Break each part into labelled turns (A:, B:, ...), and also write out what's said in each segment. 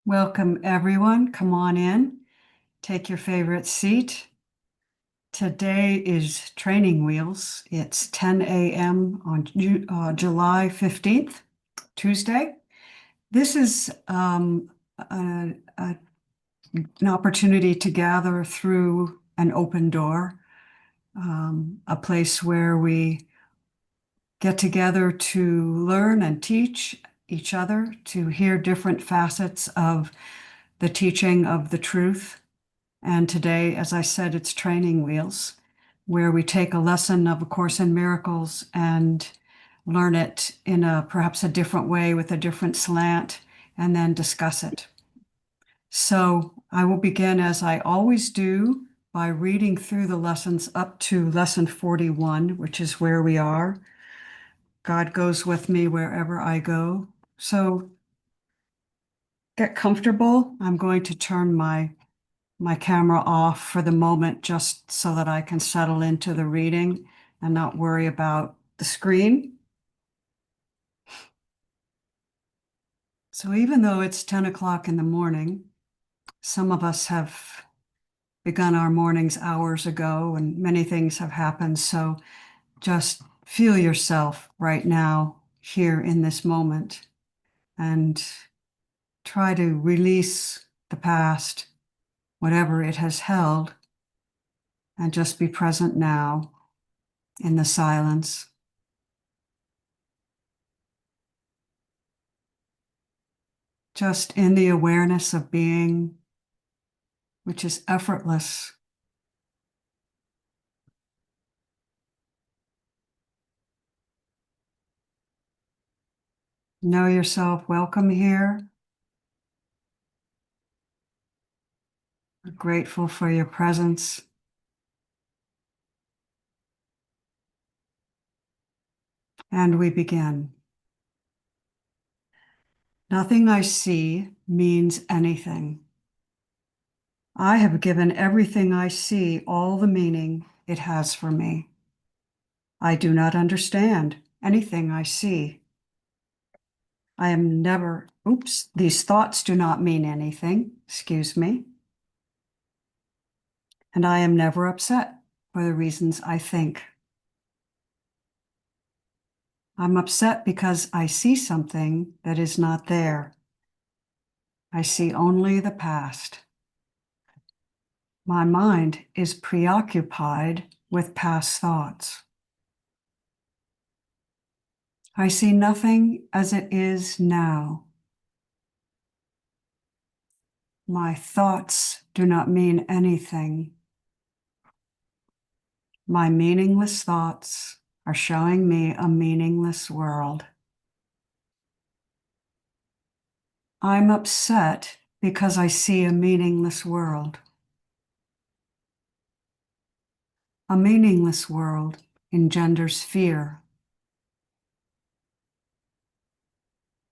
A: Welcome, everyone. Come on in. Take your favorite seat. Today is Training Wheels. It's 10 a.m. on July 15th, Tuesday. This is an opportunity to gather through an open door, a place where we get together to learn and teach each other, to hear different facets of the teaching of the truth. And today, as I said, it's Training Wheels, where we take a lesson of A Course in Miracles and learn it in perhaps a different way with a different slant, and then discuss it. So I will begin, as I always do, by reading through the lessons up to lesson 41, which is where we are. God goes with me wherever I go. So get comfortable. I'm going to turn my camera off for the moment, just so that I can settle into the reading and not worry about the screen. So even though it's 10 o'clock in the morning, some of us have begun our mornings hours ago and many things have happened. So just feel yourself right now here in this moment and try to release the past, whatever it has held, and just be present now in the silence. Just in the awareness of being, which is effortless. Know yourself welcome here. We're grateful for your presence. And we begin. Nothing I see means anything. I have given everything I see all the meaning it has for me. I do not understand anything I see. I am never, these thoughts do not mean anything, excuse me. And I am never upset for the reasons I think. I'm upset because I see something that is not there. I see only the past. My mind is preoccupied with past thoughts. I see nothing as it is now. My thoughts do not mean anything. My meaningless thoughts are showing me a meaningless world. I'm upset because I see a meaningless world. A meaningless world engenders fear.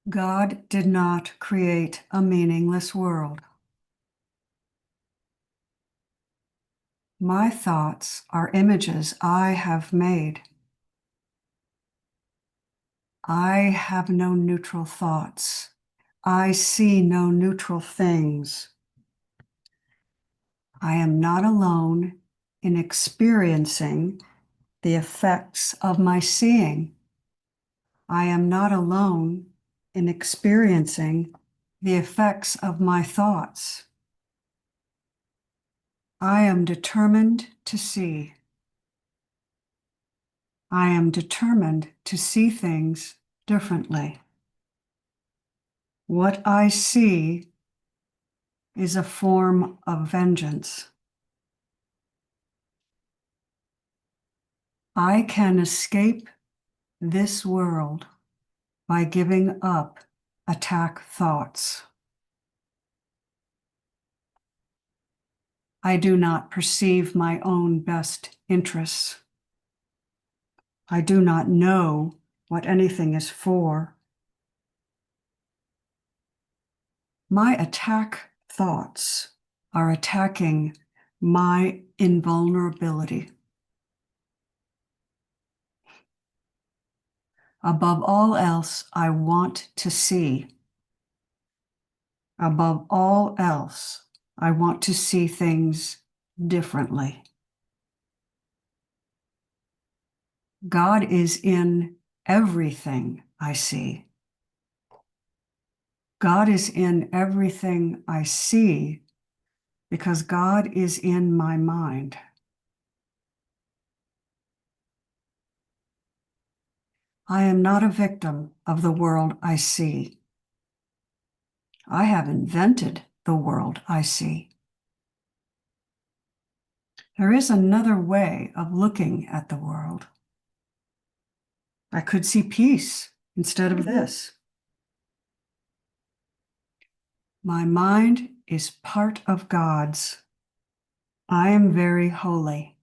A: God did not create a meaningless world. My thoughts are images I have made. I have no neutral thoughts. I see no neutral things. I am not alone in experiencing the effects of my seeing. I am not alone in experiencing the effects of my thoughts. I am determined to see. I am determined to see things differently. What I see is a form of vengeance. I can escape this world by giving up attack thoughts. I do not perceive my own best interests. I do not know what anything is for. My attack thoughts are attacking my invulnerability. Above all else, I want to see. Above all else, I want to see things differently. God is in everything I see. God is in everything I see because God is in my mind. I am not a victim of the world I see. I have invented the world I see. There is another way of looking at the world. I could see peace instead of this. My mind is part of God's. I am very holy.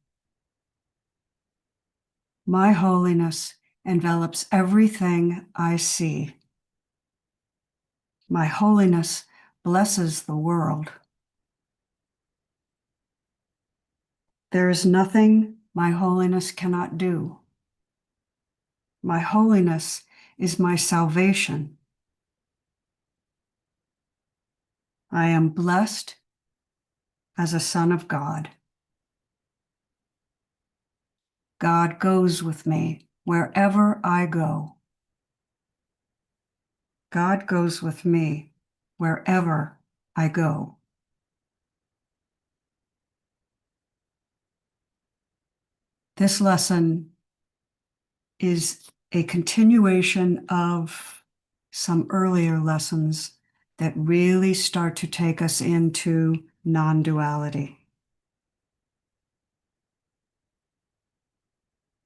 A: My holiness envelops everything I see. My holiness blesses the world. There is nothing my holiness cannot do. My holiness is my salvation. I am blessed as a son of God. God goes with me wherever I go. God goes with me wherever I go. This lesson is a continuation of some earlier lessons that really start to take us into non-duality.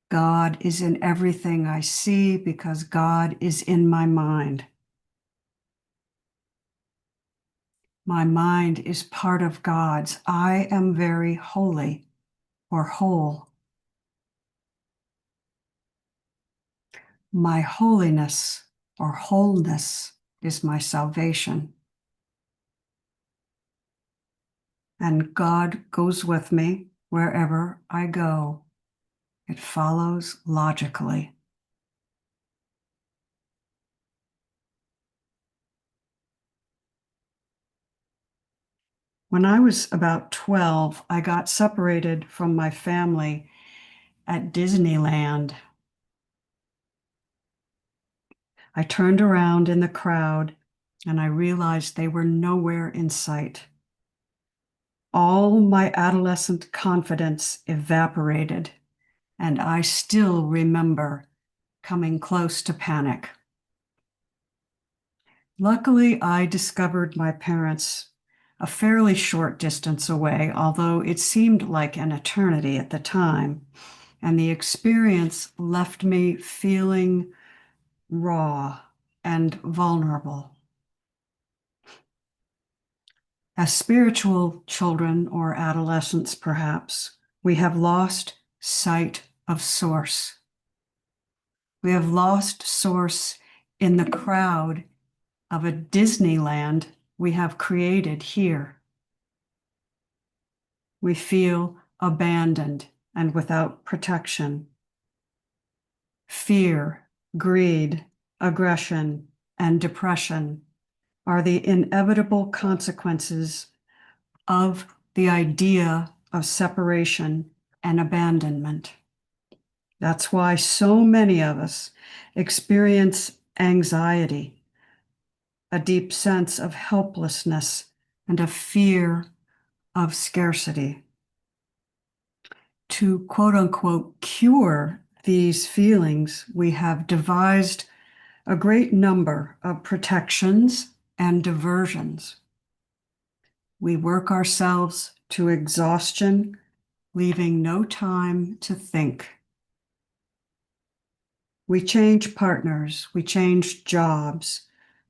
A: God is in everything I see because God is in my mind. My mind is part of God's. I am very holy or whole. My holiness or wholeness is my salvation. And God goes with me wherever I go. It follows logically. When I was about 12, I got separated from my family at Disneyland. I turned around in the crowd and I realized they were nowhere in sight. All my adolescent confidence evaporated, and I still remember coming close to panic. Luckily, I discovered my parents a fairly short distance away, although it seemed like an eternity at the time, and the experience left me feeling raw and vulnerable. As spiritual children or adolescents, perhaps, we have lost sight of source. We have lost source in the crowd of a Disneyland we have created here. We feel abandoned and without protection. Fear, greed, aggression, and depression are the inevitable consequences of the idea of separation and abandonment. That's why so many of us experience anxiety, a deep sense of helplessness, and a fear of scarcity. To quote unquote cure these feelings, we have devised a great number of protections and diversions. We work ourselves to exhaustion, leaving no time to think. We change partners, we change jobs,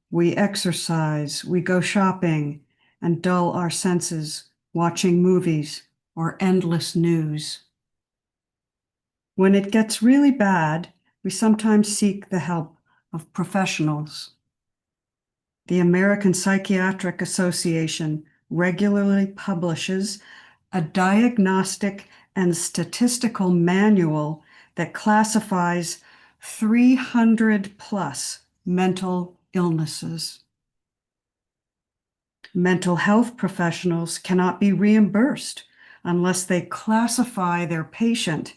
A: we exercise, we go shopping, and dull our senses watching movies or endless news. When it gets really bad, we sometimes seek the help of professionals. The American Psychiatric Association regularly publishes a diagnostic and statistical manual that classifies 300 plus mental illnesses. Mental health professionals cannot be reimbursed unless they classify their patient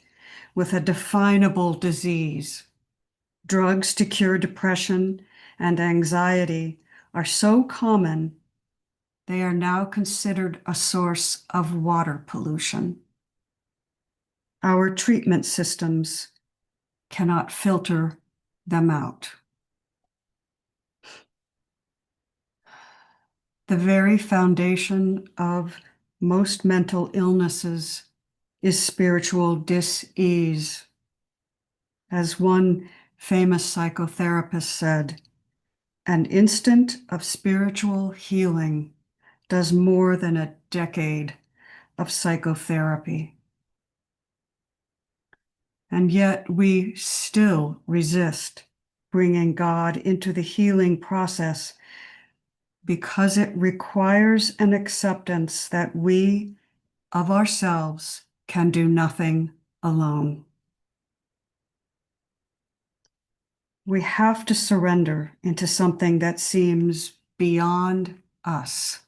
A: with a definable disease. Drugs to cure depression and anxiety are so common, they are now considered a source of water pollution. Our treatment systems cannot filter them out. The very foundation of most mental illnesses is spiritual dis-ease. As one famous psychotherapist said, an instant of spiritual healing does more than a decade of psychotherapy. And yet we still resist bringing God into the healing process because it requires an acceptance that we of ourselves can do nothing alone. We have to surrender into something that seems beyond us.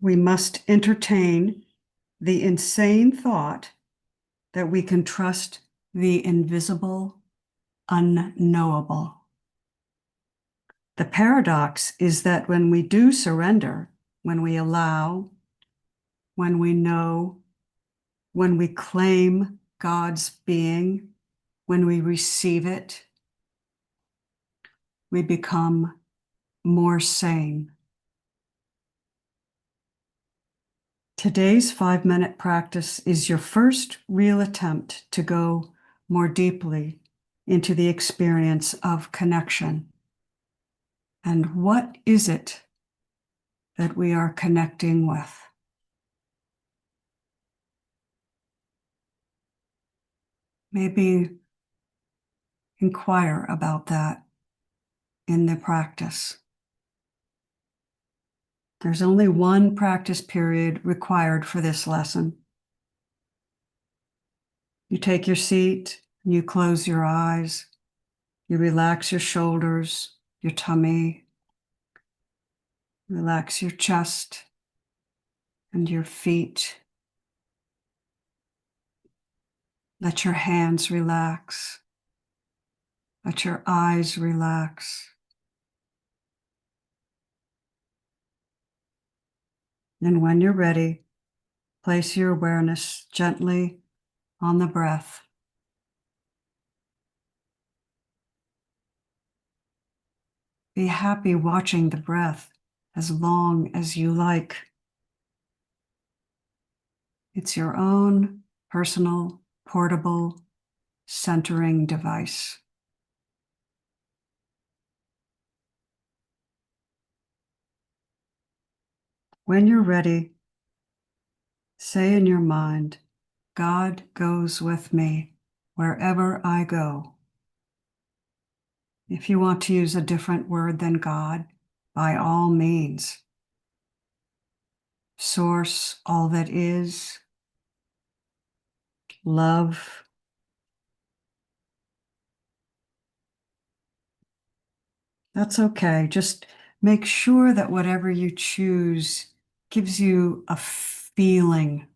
A: We must entertain the insane thought that we can trust the invisible, unknowable. The paradox is that when we do surrender, when we allow, when we know, when we claim God's being, when we receive it, we become more sane. Today's 5-minute practice is your first real attempt to go more deeply into the experience of connection. And what is it that we are connecting with? Maybe inquire about that in the practice. There's only one practice period required for this lesson. You take your seat, and you close your eyes, you relax your shoulders, your tummy, relax your chest and your feet. Let your hands relax. Let your eyes relax. And when you're ready, place your awareness gently on the breath. Be happy watching the breath as long as you like. It's your own personal, portable, centering device. When you're ready, say in your mind, God goes with me wherever I go. If you want to use a different word than God, by all means. Source, all that is, love. That's okay. Just make sure that whatever you choose gives you a feeling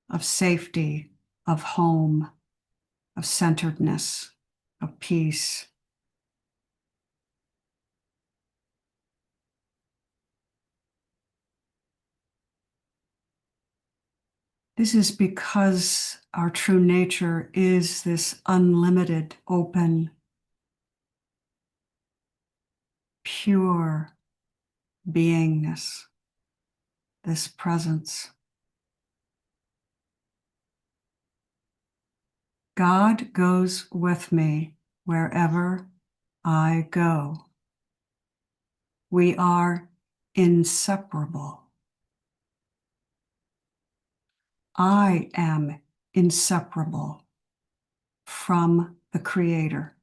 A: of safety, of home, of centeredness, of peace. This is because our true nature is this unlimited, open, pure beingness, this presence. God goes with me wherever I go. We are inseparable. I am inseparable from the Creator.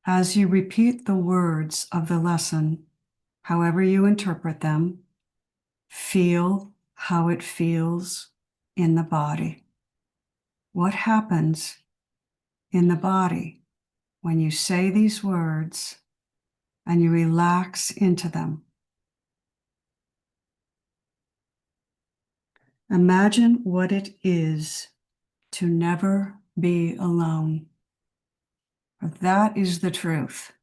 A: As you repeat the words of the lesson, however you interpret them, feel how it feels in the body. What happens in the body when you say these words and you relax into them. Imagine what it is to never be alone. For that is the truth.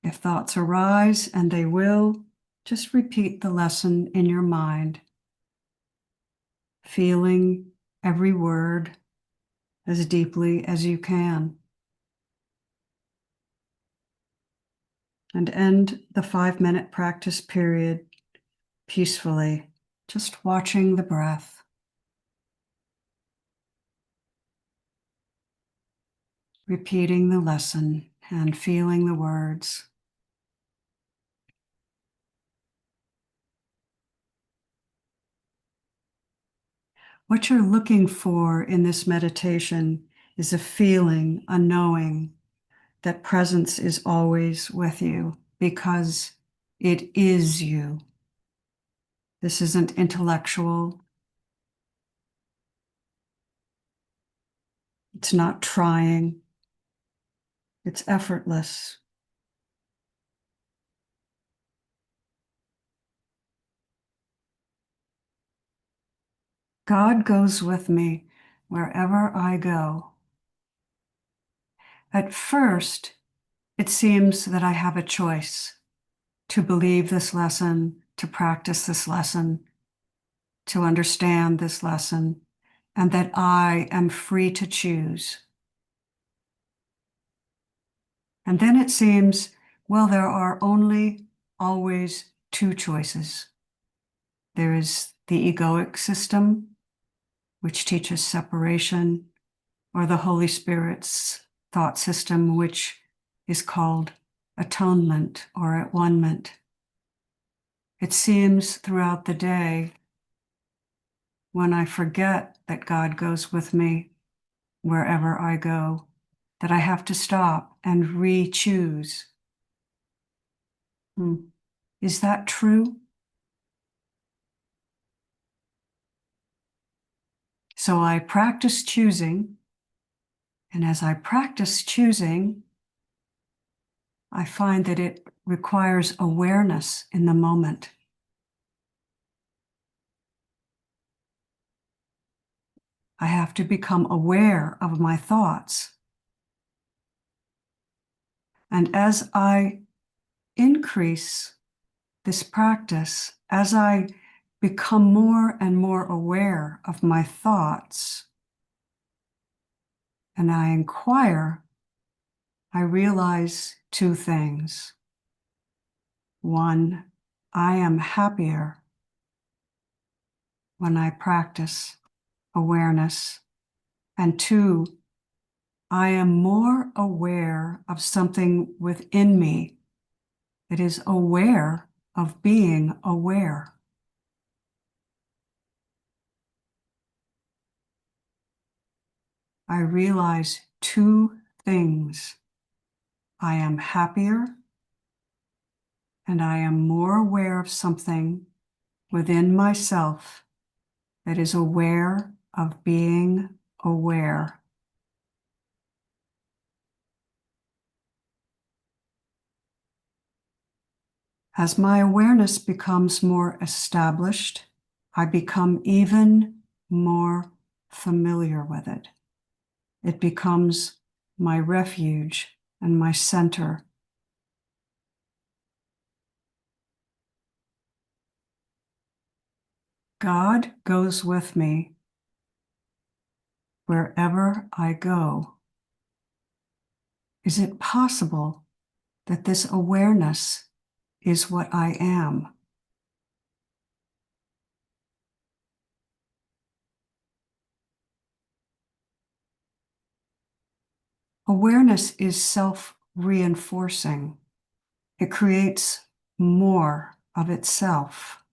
A: If thoughts arise, and they will, just repeat the lesson in your mind, feeling every word as deeply as you can. And end the 5-minute practice period peacefully, just watching the breath. Repeating the lesson and feeling the words. What you're looking for in this meditation is a feeling, a knowing that presence is always with you because it is you. This isn't intellectual. It's not trying. It's effortless. God goes with me wherever I go. At first, it seems that I have a choice to believe this lesson, to practice this lesson, to understand this lesson, and that I am free to choose. And then it seems, well, there are only always two choices. There is the egoic system, which teaches separation, or the Holy Spirit's thought system, which is called atonement or at-one-ment. It seems throughout the day, when I forget that God goes with me wherever I go, that I have to stop and re-choose. Is that true? So I practice choosing, and as I practice choosing, I find that it requires awareness in the moment. I have to become aware of my thoughts. And as I increase this practice, as I become more and more aware of my thoughts, and I inquire, I realize two things. One, I am happier when I practice awareness. And two, I am more aware of something within me that is aware of being aware. I realize two things. I am happier, and I am more aware of something within myself that is aware of being aware. As my awareness becomes more established, I become even more familiar with it. It becomes my refuge and my center. God goes with me wherever I go. Is it possible that this awareness is what I am? Awareness is self-reinforcing. It creates more of itself.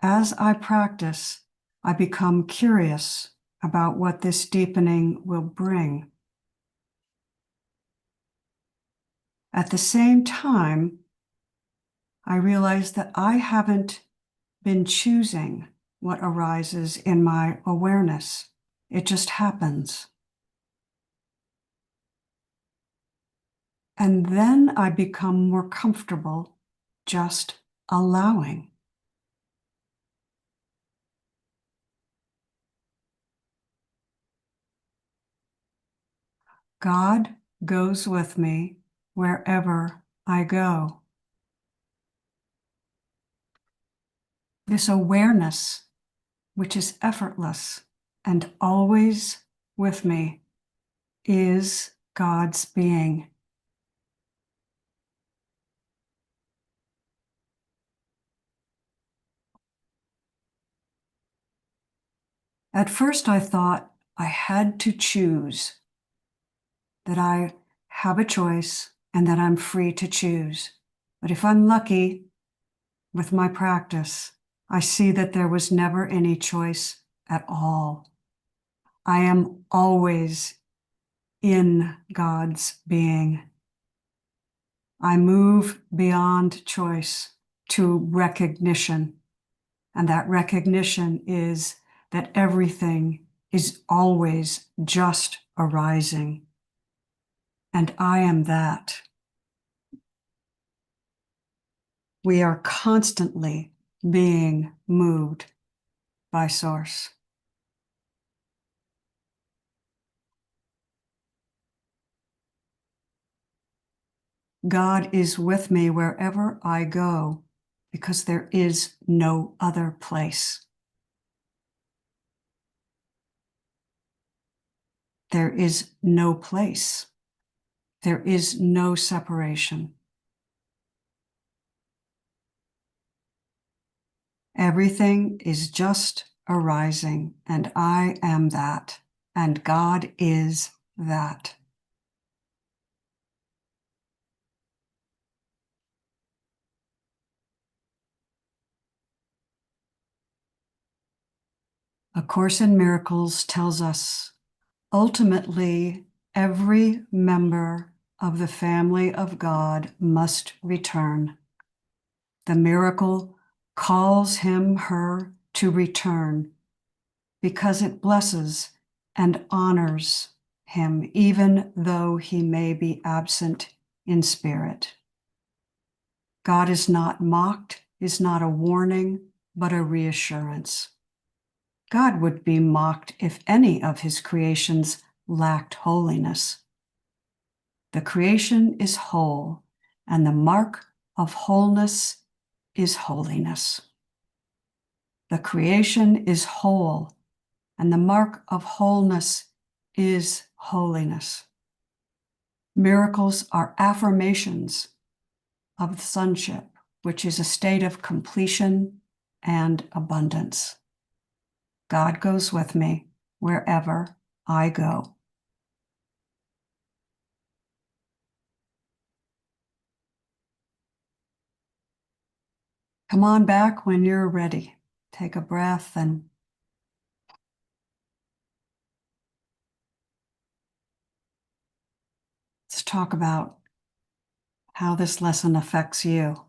A: As I practice, I become curious about what this deepening will bring. At the same time, I realize that I haven't been choosing what arises in my awareness. It just happens. And then I become more comfortable just allowing. God goes with me wherever I go. This awareness, which is effortless and always with me, is God's being. At first, I thought I had to choose, that I have a choice and that I'm free to choose. But if I'm lucky with my practice, I see that there was never any choice at all. I am always in God's being. I move beyond choice to recognition. And that recognition is that everything is always just arising. And I am that. We are constantly being moved by Source. God is with me wherever I go because there is no other place. There is no place. There is no separation. Everything is just arising, and I am that, and God is that. A Course in Miracles tells us, ultimately, every member of the family of God must return. The miracle calls him, her to return because it blesses and honors him, even though he may be absent in spirit. God is not mocked, is not a warning, but a reassurance. God would be mocked if any of his creations lacked holiness. The creation is whole, and the mark of wholeness is holiness. The creation is whole, and the mark of wholeness is holiness. Miracles are affirmations of sonship, which is a state of completion and abundance. God goes with me wherever I go. Come on back when you're ready. Take a breath and let's talk about how this lesson affects you.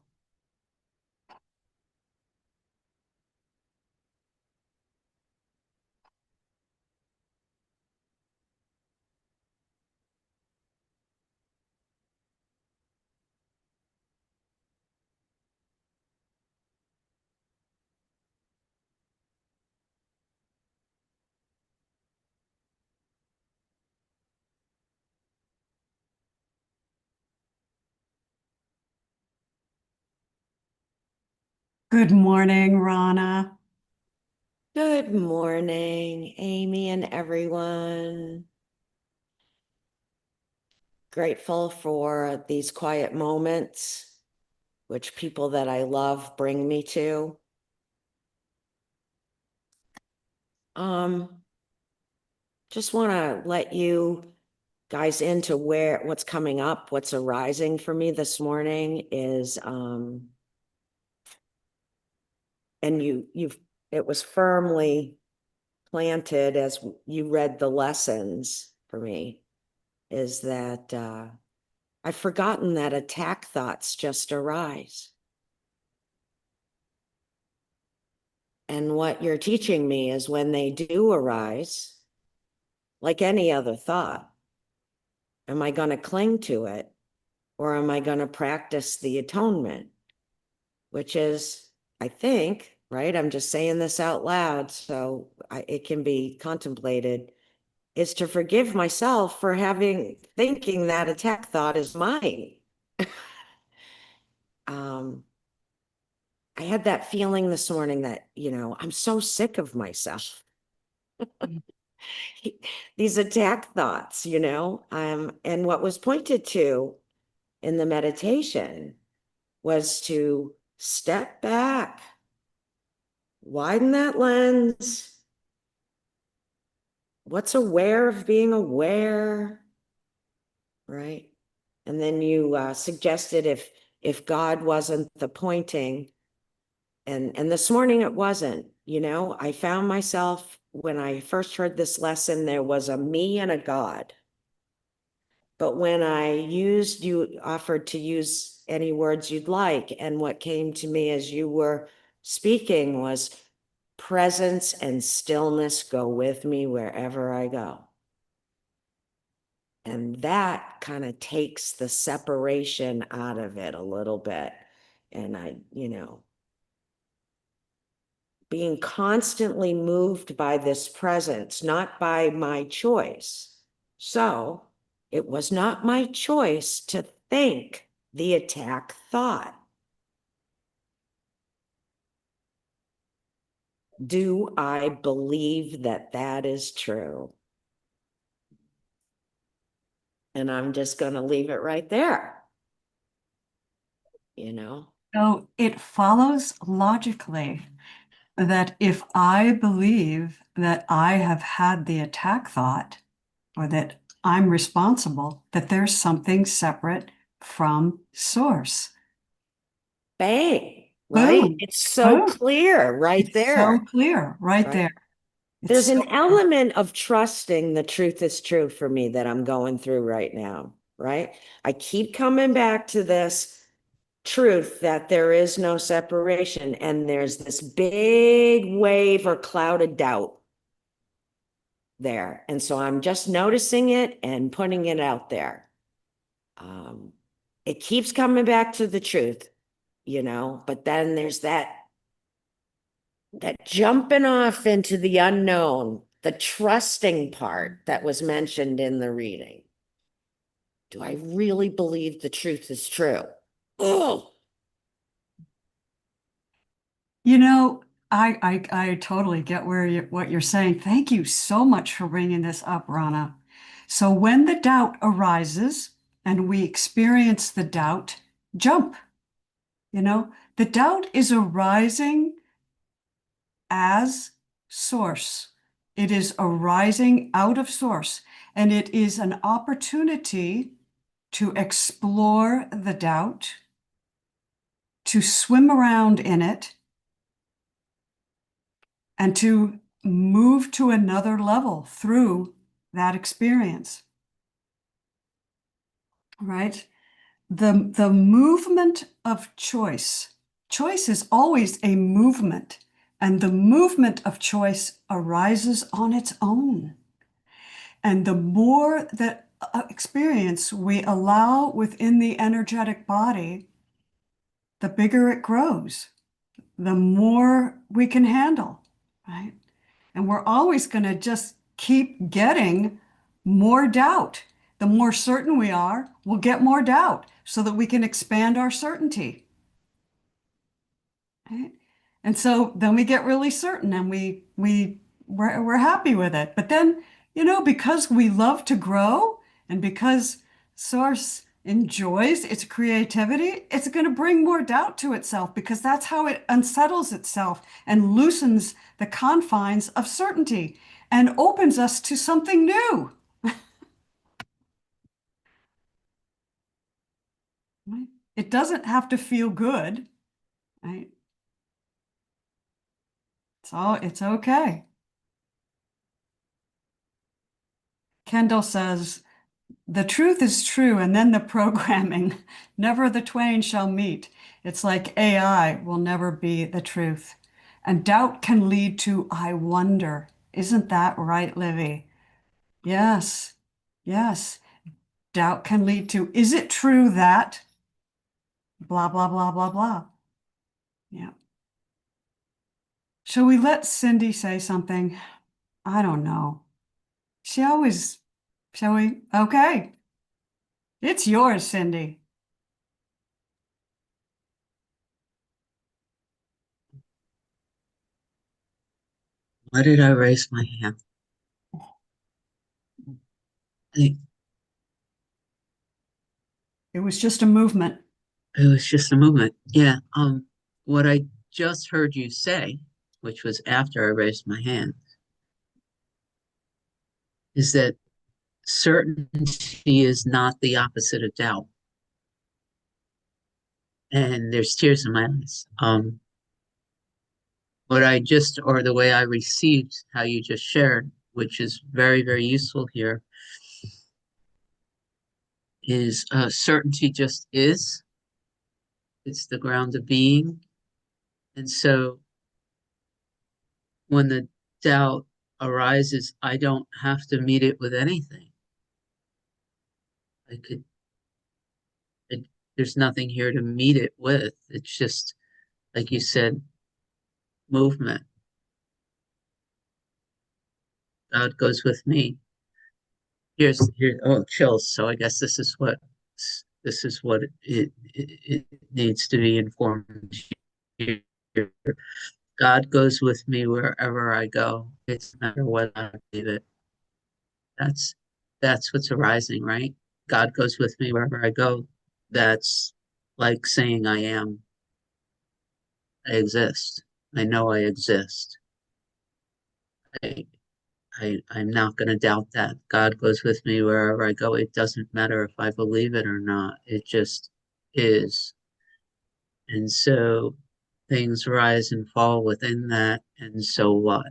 A: Good morning, Rana.
B: Good morning, Amy and everyone. Grateful for these quiet moments, which people that I love bring me to. Just want to let you guys into what's coming up, what's arising for me this morning is, and it was firmly planted as you read the lessons for me, is that I've forgotten that attack thoughts just arise. And what you're teaching me is when they do arise, like any other thought, am I going to cling to it or am I going to practice the atonement? Which is, I think, right? I'm just saying this out loud so it can be contemplated, is to forgive myself for thinking that attack thought is mine. I had that feeling this morning that, I'm so sick of myself. These attack thoughts, and what was pointed to in the meditation was to step back, widen that lens. What's aware of being aware, right? And then you suggested if God wasn't the pointing, and this morning it wasn't, I found myself when I first heard this lesson, there was a me and a God. But when you offered to use any words you'd like. And what came to me as you were speaking was presence and stillness go with me wherever I go. And that kind of takes the separation out of it a little bit. And being constantly moved by this presence, not by my choice. So it was not my choice to think the attack thought. Do I believe that that is true? And I'm just going to leave it right there.
A: So it follows logically that if I believe that I have had the attack thought or that I'm responsible, that there's something separate from source.
B: Bang, right?
A: Boom.
B: It's so
A: Boom.
B: clear right
A: It's
B: there.
A: so clear right
B: Right?
A: there. It's
B: There's
A: so
B: an element of trusting the truth is true for me that I'm going through right now, right? I keep coming back to this truth that there is no separation, and there's this big wave or cloud of doubt there. And so I'm just noticing it and putting it out there. It keeps coming back to the truth, but then there's that jumping off into the unknown, the trusting part that was mentioned in the reading. Do I really believe the truth is true? Oh,
A: I totally get what you're saying. Thank you so much for bringing this up, Rana. So when the doubt arises and we experience the doubt, jump. The doubt is arising as source. It is arising out of source, and it is an opportunity to explore the doubt, to swim around in it, and to move to another level through that experience. Right? The movement of choice. Choice is always a movement, and the movement of choice arises on its own. And the more that experience we allow within the energetic body, the bigger it grows, the more we can handle, right? And we're always going to just keep getting more doubt. The more certain we are, we'll get more doubt so that we can expand our certainty. Right? And so then we get really certain and we're happy with it. But then, because we love to grow and because Source enjoys its creativity, it's going to bring more doubt to itself because that's how it unsettles itself and loosens the confines of certainty and opens us to something new. Right? It doesn't have to feel good, right? It's okay. Kendall says, the truth is true, and then the programming. Never the twain shall meet. It's like AI will never be the truth. And doubt can lead to I wonder. Isn't that right, Livy? Yes, yes. Doubt can lead to, is it true that blah, blah, blah, blah, blah. Yeah. Shall we let Cindy say something? I don't know. She always, shall we? Okay. It's yours, Cindy.
C: Why did I raise my hand? It,
A: It was just a movement.
C: it was just a movement. Yeah. What I just heard you say, which was after I raised my hand, is that certainty is not the opposite of doubt. And there's tears in my eyes. What I just, or the way I received how you just shared, which is very, very useful here, is certainty just is. It's the ground of being. And so when the doubt arises, I don't have to meet it with anything. I could, it, there's nothing here to meet it with. It's just, like you said, movement. God goes with me. Oh, chills. So I guess this is what it needs to be informed here. God goes with me wherever I go. It's no matter what I believe it. That's that's what's arising, right? God goes with me wherever I go. That's like saying I am. I exist. I know I exist. I, I'm not going to doubt that. God goes with me wherever I go. It doesn't matter if I believe it or not. It just is. And so things rise and fall within that. And so what?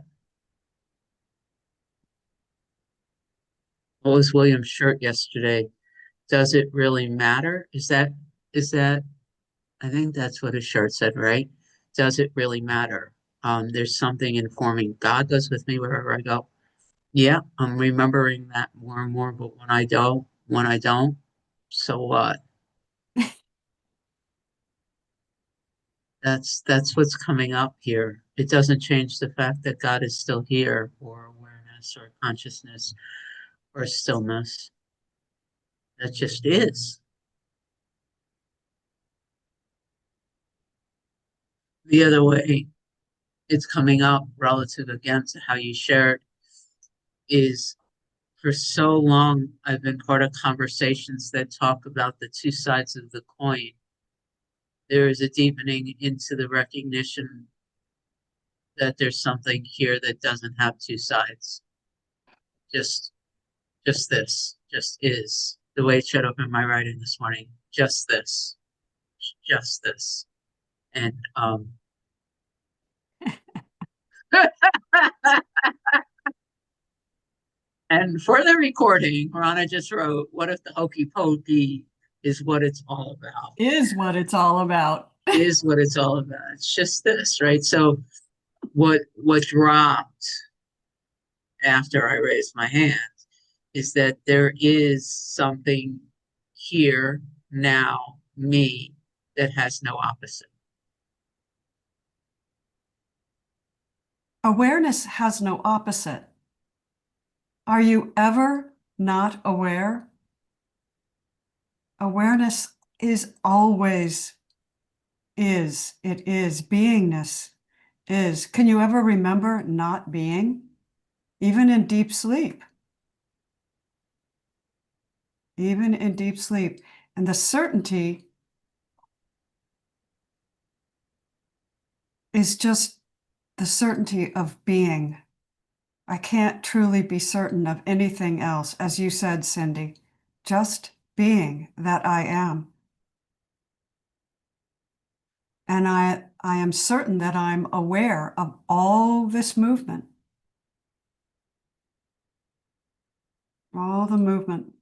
C: What was William's shirt yesterday? Does it really matter? Is that I think that's what his shirt said, right? Does it really matter? There's something informing. God goes with me wherever I go. Yeah, I'm remembering that more and more, but when I don't, so what? That's what's coming up here. It doesn't change the fact that God is still here, or awareness, or consciousness, or stillness. That just is. The other way it's coming up relative again to how you shared is for so long I've been part of conversations that talk about the two sides of the coin. There is a deepening into the recognition that there's something here that doesn't have two sides. Just just this, just is. The way it showed up in my writing this morning. Just this. Just this. And and for the recording, Rana just wrote, what if the hokey pokey is what it's all about?
A: Is what it's all about.
C: Is what it's all about. It's just this, right? So what dropped after I raised my hand is that there is something here now, me, that has no opposite.
A: Awareness has no opposite. Are you ever not aware? Awareness is always is. It is. Beingness is. Can you ever remember not being? Even in deep sleep. Even in deep sleep. And the certainty is just the certainty of being. I can't truly be certain of anything else, as you said, Cindy, just being that I am. And I am certain that I'm aware of all this movement, all the movement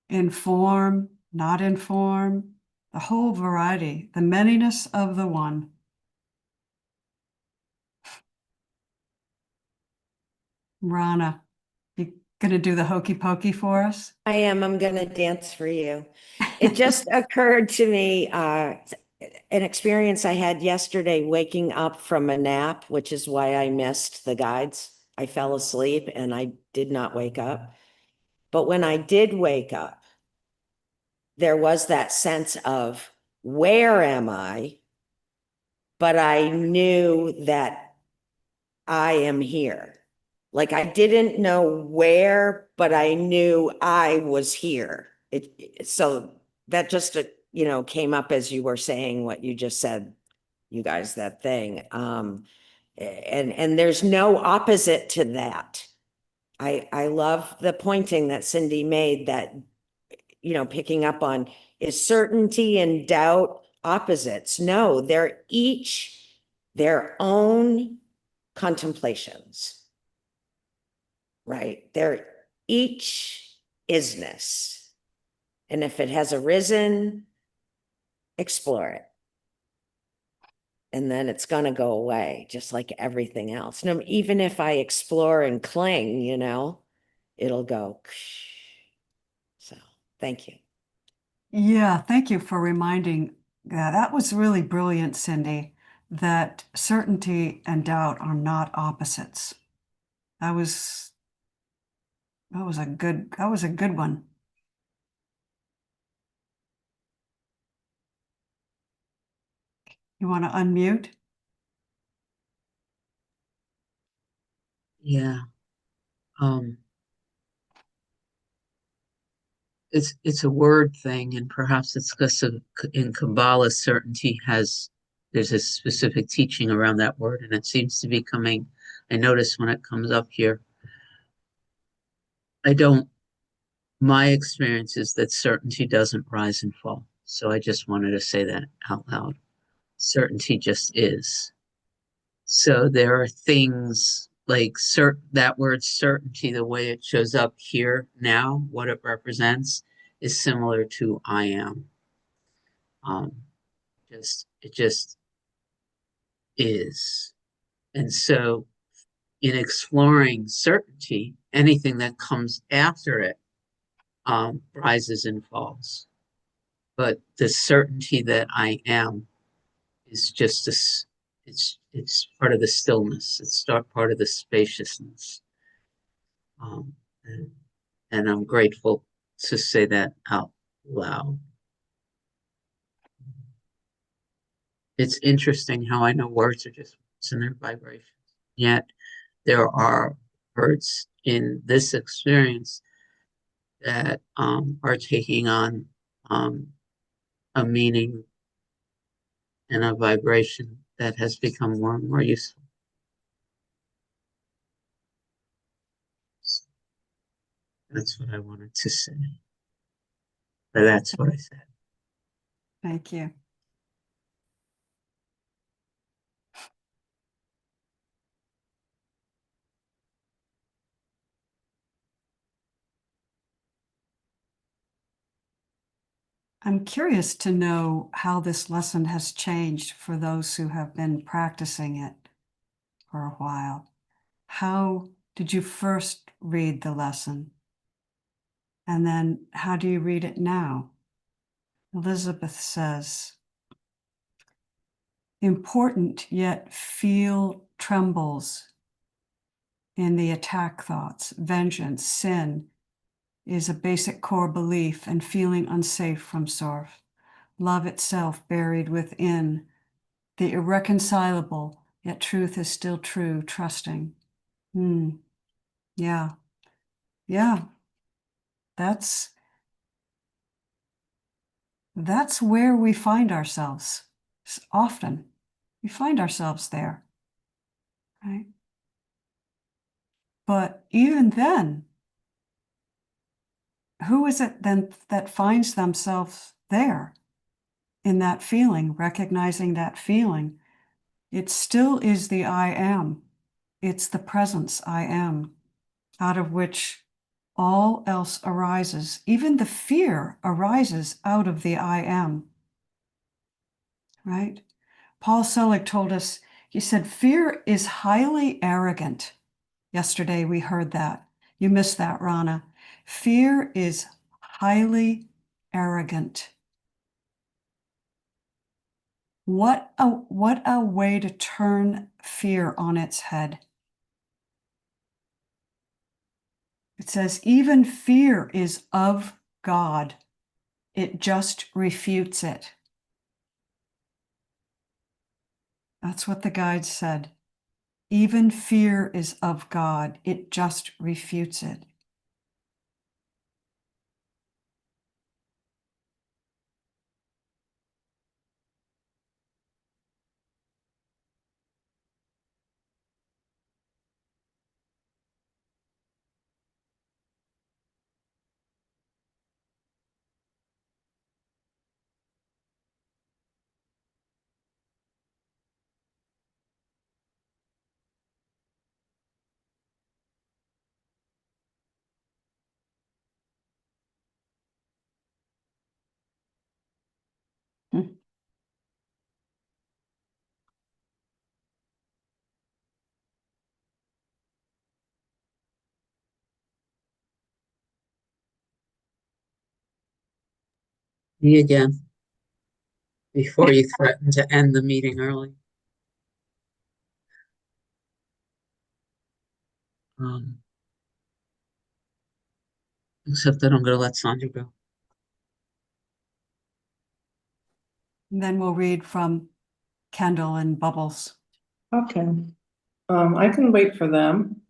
A: in form, not in form, the whole variety, the manyness of the one. Rana, you gonna do the hokey pokey for us?
B: I am. I'm going to dance for you. It just occurred to me, an experience I had yesterday waking up from a nap, which is why I missed the guides. I fell asleep and I did not wake up. But when I did wake up, there was that sense of, where am I? But I knew that I am here. Like I didn't know where, but I knew I was here. So that just, came up as you were saying what you just said, you guys, that thing. And there's no opposite to that. I love the pointing that Cindy made, that, picking up on, is certainty and doubt opposites? No, they're each their own contemplations, right? They're each isness. And if it has arisen, explore it. And then it's going to go away, just like everything else. No, even if I explore and cling, it'll go. So thank you.
A: Yeah, thank you for reminding. That was really brilliant, Cindy, that certainty and doubt are not opposites. That was that was a good one. You want to unmute?
C: Yeah. It's a word thing, and perhaps it's because in Kabbalah, certainty there's a specific teaching around that word, and it seems to be coming. I notice when it comes up here. My experience is that certainty doesn't rise and fall. So I just wanted to say that out loud. Certainty just is. So there are things like that word certainty, the way it shows up here now, what it represents is similar to I am. It just is. And so in exploring certainty, anything that comes after it rises and falls. But the certainty that I am is just this, it's part of the stillness. It's part of the spaciousness. Um, and, and I'm grateful to say that out loud. It's interesting how I know words are just words and their vibrations. Yet there are words in this experience that are taking on a meaning and a vibration that has become more and more useful. So that's what I wanted to say. But that's what I said.
A: Thank you. I'm curious to know how this lesson has changed for those who have been practicing it for a while. How did you first read the lesson? And then how do you read it now? Elizabeth says, important yet feel trembles in the attack thoughts, vengeance, sin is a basic core belief and feeling unsafe from source. Love itself buried within the irreconcilable, yet truth is still true, trusting. Yeah. Yeah. That's where we find ourselves often. We find ourselves there, right? But even then, who is it then that finds themselves there in that feeling, recognizing that feeling? It still is the I am. It's the presence I am, out of which all else arises. Even the fear arises out of the I am. right? Paul Selig told us, he said, fear is highly arrogant. Yesterday we heard that. You missed that, Rana. Fear is highly arrogant. What a way to turn fear on its head. It says, even fear is of God. It just refutes it. That's what the guide said. Even fear is of God. It just refutes it. Hmm.
C: Me again, before you threaten to end the meeting early. Um, except that I'm going to let Sandra go.
A: And then we'll read from Kendall and Bubbles.
D: Okay. I can wait for them.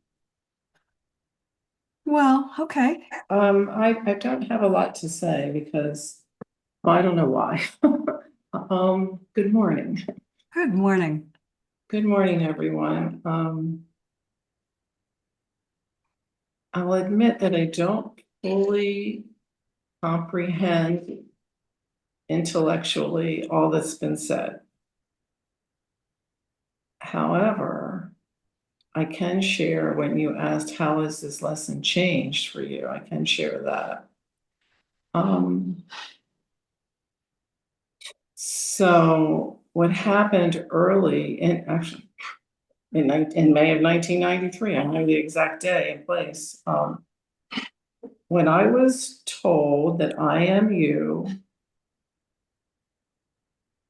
A: Well, okay.
D: I don't have a lot to say because I don't know why. Good morning.
A: Good morning.
D: Good morning, everyone. I'll admit that I don't fully comprehend intellectually all that's been said. However, I can share when you asked, how has this lesson changed for you? I can share that. So what happened early in May of 1993, I know the exact day and place. When I was told that I am you,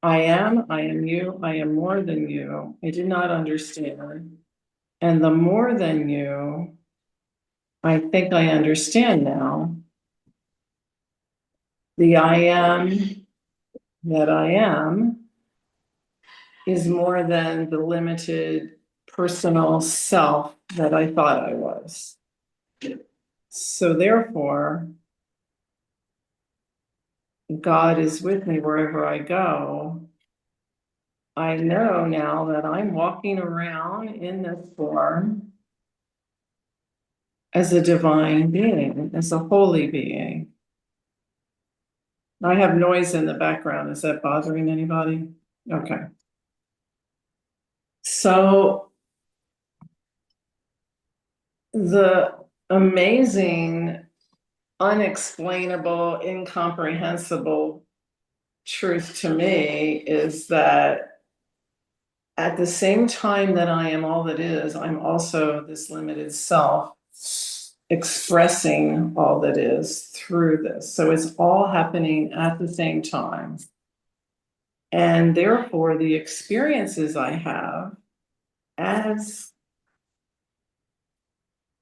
D: I am you, I am more than you, I did not understand. And the more than you, I think I understand now. The I am that I am is more than the limited personal self that I thought I was. So therefore, God is with me wherever I go. I know now that I'm walking around in this form as a divine being, as a holy being. I have noise in the background. Is that bothering anybody? Okay. So the amazing, unexplainable, incomprehensible truth to me is that at the same time that I am all that is, I'm also this limited self expressing all that is through this. So it's all happening at the same time. And therefore, the experiences I have as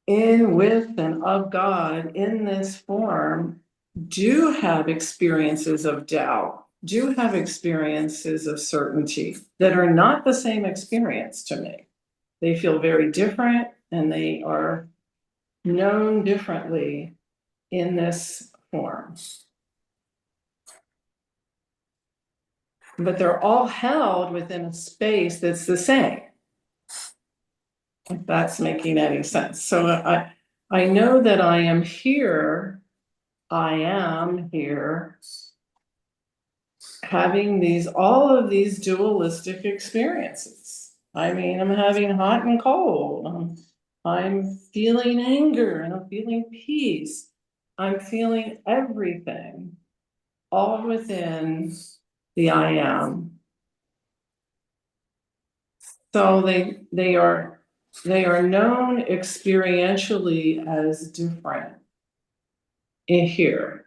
D: in, with, and of God in this form do have experiences of doubt, do have experiences of certainty that are not the same experience to me. They feel very different and they are known differently in this form. But they're all held within a space that's the same. If that's making any sense. So I know that I am here having all of these dualistic experiences. I mean, I'm having hot and cold. I'm feeling anger and I'm feeling peace. I'm feeling everything all within the I am. So they are known experientially as different in here.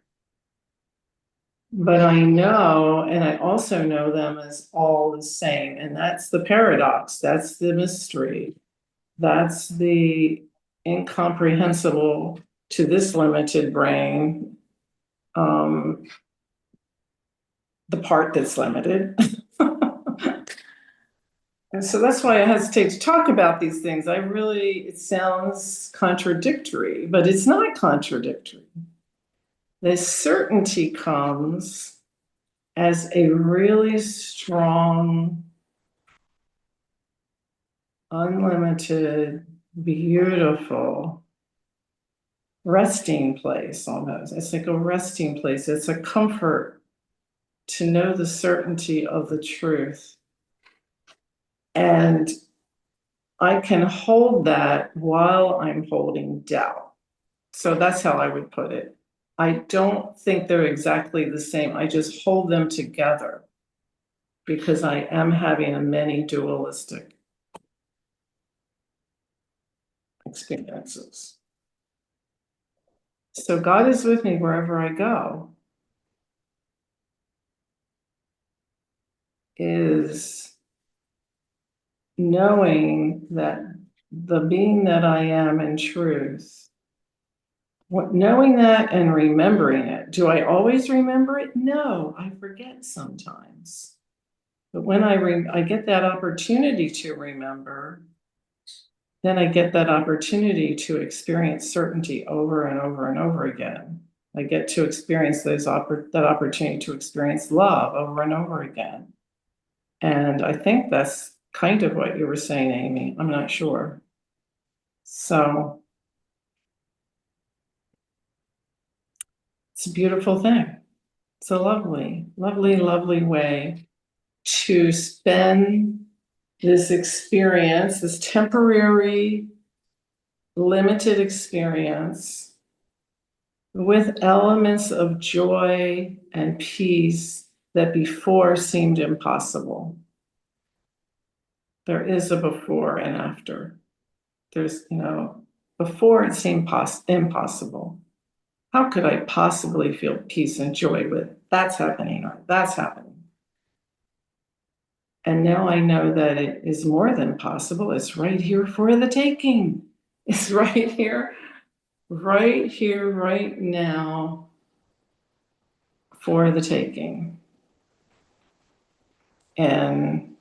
D: But I know, and I also know them as all the same, and that's the paradox, that's the mystery. That's the incomprehensible to this limited brain. The part that's limited. And so that's why I hesitate to talk about these things. It sounds contradictory, but it's not contradictory. The certainty comes as a really strong, unlimited, beautiful resting place almost. It's like a resting place. It's a comfort to know the certainty of the truth. And I can hold that while I'm holding doubt. So that's how I would put it. I don't think they're exactly the same. I just hold them together because I am having a many dualistic experiences. So God is with me wherever I go is knowing that the being that I am in truth, knowing that and remembering it. Do I always remember it? No, I forget sometimes. But when I get that opportunity to remember, then I get that opportunity to experience certainty over and over and over again. I get to experience that opportunity to experience love over and over again. And I think that's kind of what you were saying, Amy. I'm not sure. So it's a beautiful thing. It's a lovely, lovely, lovely way to spend this experience, this temporary, limited experience with elements of joy and peace that before seemed impossible. There is a before and after. There's, before it seemed impossible. How could I possibly feel peace and joy with that's happening or that's happening? And now I know that it is more than possible. It's right here for the taking. It's right here, right now for the taking. And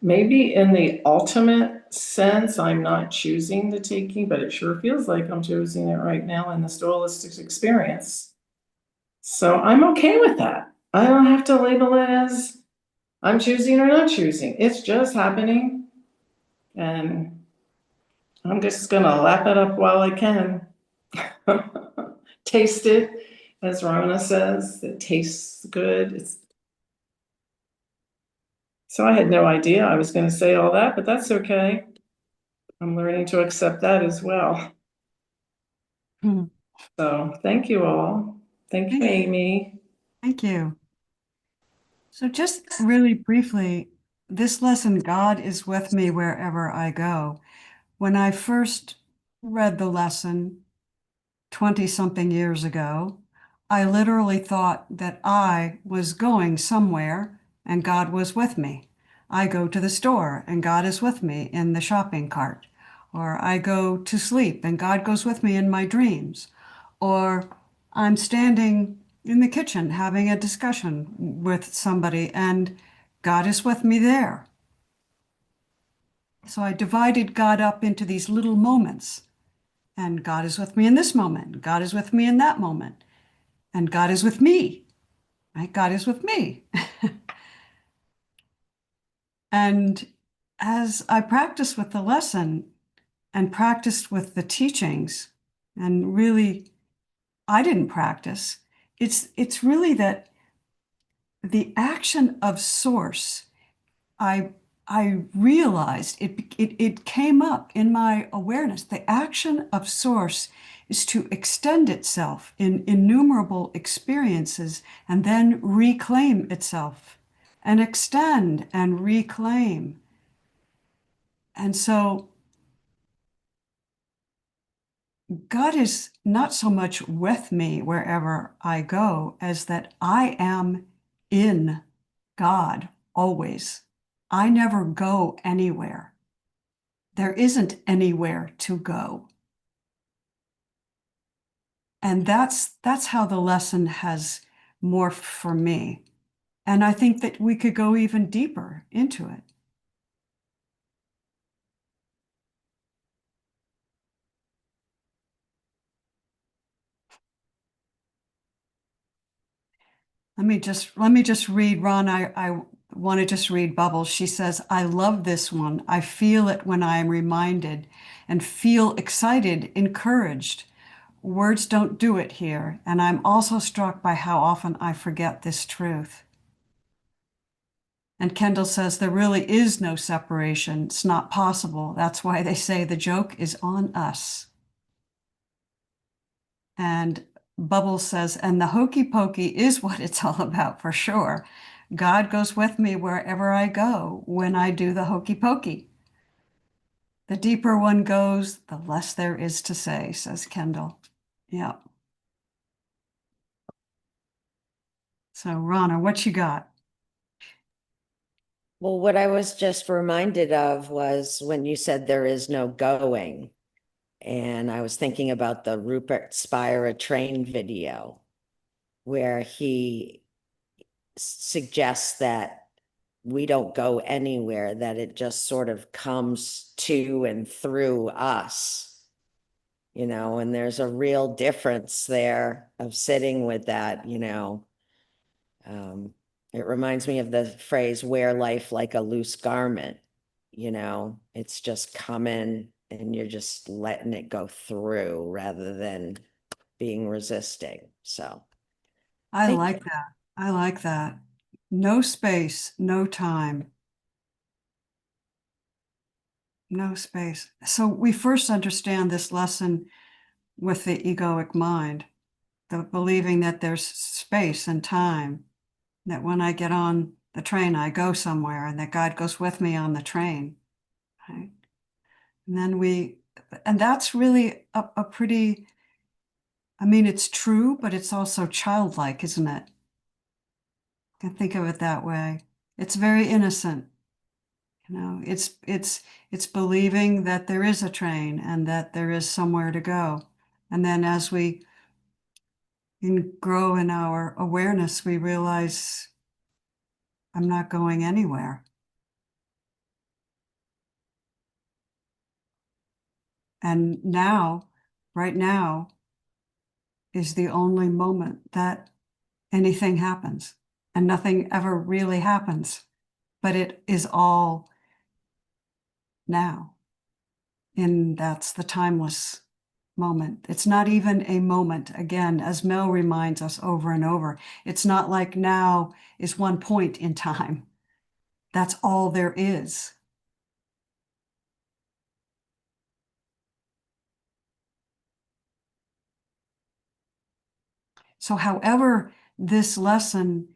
D: maybe in the ultimate sense, I'm not choosing the taking, but it sure feels like I'm choosing it right now in this dualistic experience. So I'm okay with that. I don't have to label it as I'm choosing or not choosing. It's just happening. And I'm just going to lap it up while I can. Taste it, as Ramana says, it tastes good. So I had no idea I was going to say all that, but that's okay. I'm learning to accept that as well.
A: Hmm.
D: So thank you all. Thank you, Amy.
A: Thank you. So just really briefly, this lesson, God is with me wherever I go. When I first read the lesson 20-something years ago, I literally thought that I was going somewhere and God was with me. I go to the store and God is with me in the shopping cart. Or I go to sleep and God goes with me in my dreams. Or I'm standing in the kitchen having a discussion with somebody and God is with me there. So I divided God up into these little moments. And God is with me in this moment. God is with me in that moment. And God is with me. Right? God is with me. And as I practiced with the lesson and practiced with the teachings, and really, I didn't practice. It's really that the action of source, I realized it came up in my awareness. The action of source is to extend itself in innumerable experiences and then reclaim itself and extend and reclaim. And so God is not so much with me wherever I go as that I am in God always. I never go anywhere. There isn't anywhere to go. And that's how the lesson has morphed for me. And I think that we could go even deeper into it. Let me just read, Ron. I want to just read Bubbles. She says, I love this one. I feel it when I am reminded and feel excited, encouraged. Words don't do it here. And I'm also struck by how often I forget this truth. And Kendall says, there really is no separation. It's not possible. That's why they say the joke is on us. And Bubbles says, and the hokey pokey is what it's all about for sure. God goes with me wherever I go when I do the hokey pokey. The deeper one goes, the less there is to say, says Kendall. Yeah. So, Rana, what you got?
B: Well, what I was just reminded of was when you said there is no going. And I was thinking about the Rupert Spira train video where he suggests that we don't go anywhere, that it just sort of comes to and through us, and there's a real difference there of sitting with that, it reminds me of the phrase, wear life like a loose garment, it's just coming and you're just letting it go through rather than being resisting. So
A: I
B: thank
A: like that. I like that. No space, no time, no space. So we first understand this lesson with the egoic mind, the believing that there's space and time, that when I get on the train, I go somewhere and that God goes with me on the train. Right? And then and that's really a pretty, I mean, it's true, but it's also childlike, isn't it? I can think of it that way. It's very innocent. It's believing that there is a train and that there is somewhere to go. And then as we grow in our awareness, we realize I'm not going anywhere. And now, right now, is the only moment that anything happens. And nothing ever really happens, but it is all now. And that's the timeless moment. It's not even a moment. Again, as Mel reminds us over and over, it's not like now is one point in time. That's all there is. So however this lesson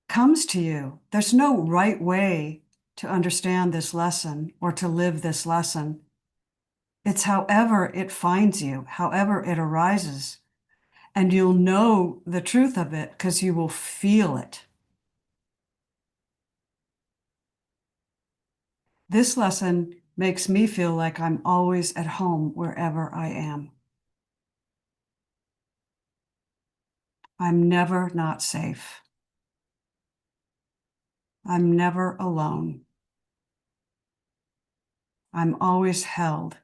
A: comes to you, there's no right way to understand this lesson or to live this lesson. It's however it finds you, however it arises. And you'll know the truth of it because you will feel it. This lesson makes me feel like I'm always at home wherever I am. I'm never not safe. I'm never alone. I'm always held.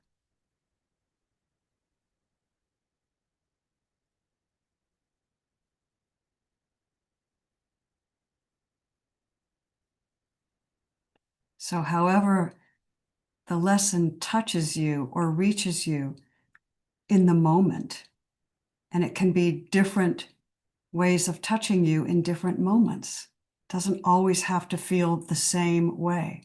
A: So however the lesson touches you or reaches you in the moment, and it can be different ways of touching you in different moments. It doesn't always have to feel the same way.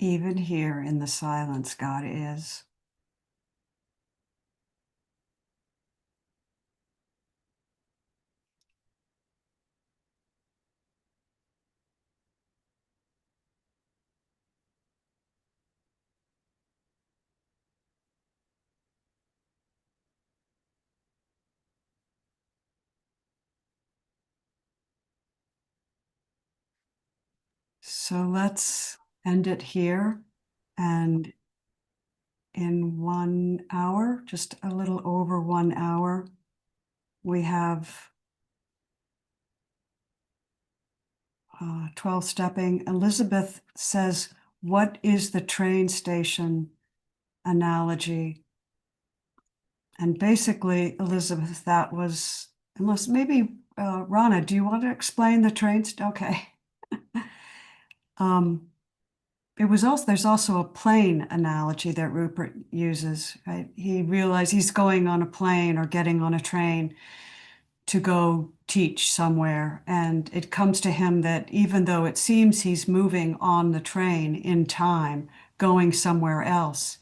A: Even here in the silence, God is. So let's end it here. And in 1 hour, just a little over 1 hour, we have 12 stepping. Elizabeth says, what is the train station analogy? And basically, Elizabeth, that was, unless maybe, Rana, do you want to explain the trains? Okay. It was also, there's also a plane analogy that Rupert uses, right? He realized he's going on a plane or getting on a train to go teach somewhere. And it comes to him that even though it seems he's moving on the train in time, going somewhere else,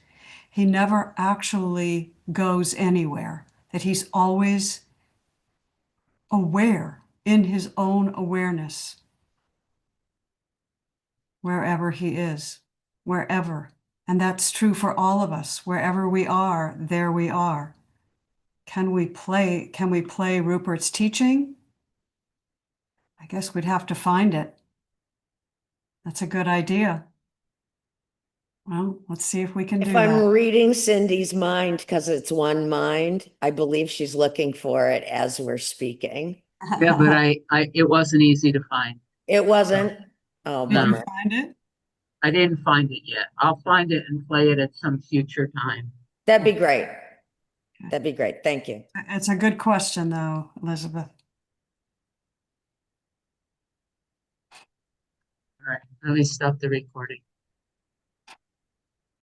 A: he never actually goes anywhere, that he's always aware in his own awareness, wherever he is, wherever. And that's true for all of us. Wherever we are, there we are. Can we play Rupert's teaching? I guess we'd have to find it. That's a good idea. Well, let's see if we can do
B: If I'm
A: that.
B: reading Cindy's mind, because it's one mind, I believe she's looking for it as we're speaking.
C: Yeah, but it wasn't easy to find.
B: It wasn't. Oh,
A: Did you
B: bummer.
A: find it?
C: I didn't find it yet. I'll find it and play it at some future time.
B: That'd be great. That'd be great. Thank you.
A: It's a good question, though, Elizabeth.
C: All right, let me stop the recording.